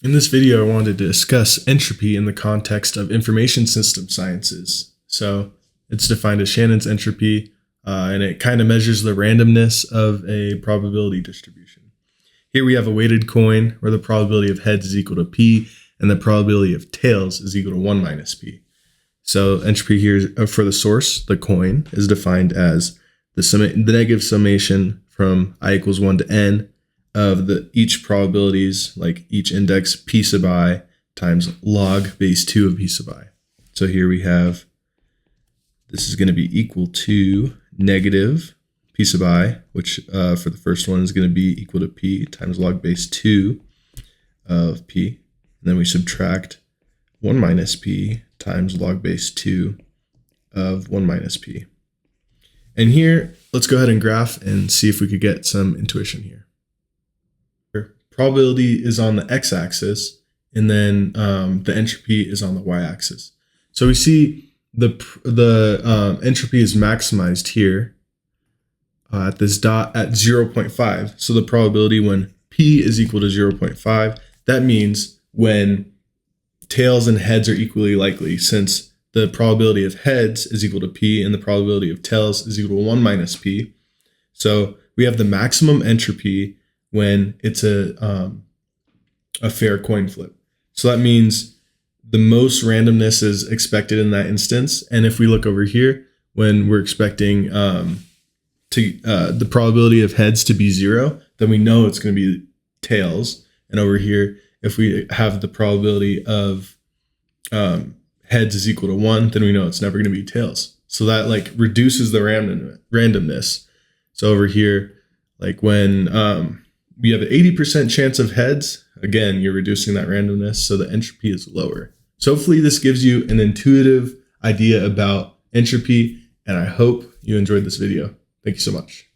In this video, I wanted to discuss entropy in the context of information system sciences. So it's defined as Shannon's entropy, and it kind of measures the randomness of a probability distribution. Here we have a weighted coin where the probability of heads is equal to p, and the probability of tails is equal to 1 minus p. So entropy here for the source, the coin, is defined as the negative summation from I equals 1 to n of each probabilities, like each index p sub I times log base 2 of p sub I. So here we have, this is going to be equal to negative p sub I, which for the first one is going to be equal to p times log base 2 of p. And then we subtract 1 minus p times log base 2 of 1 minus p. And here, let's go ahead and graph and see if we could get some intuition here. Probability is on the x-axis, and then the entropy is on the y-axis. So we see the entropy is maximized here at this dot at 0.5. So the probability when p is equal to 0.5, that means when tails and heads are equally likely, since the probability of heads is equal to p and the probability of tails is equal to 1 minus p. So we have the maximum entropy when it's a fair coin flip. So that means the most randomness is expected in that instance. And if we look over here, when we're expecting the probability of heads to be 0, then we know it's going to be tails. And over here, if we have the probability of heads is equal to 1, then we know it's never going to be tails. So that like reduces the randomness. So over here, like when we have an 80% chance of heads, again, you're reducing that randomness, so the entropy is lower. So hopefully this gives you an intuitive idea about entropy, and I hope you enjoyed this video. Thank you so much.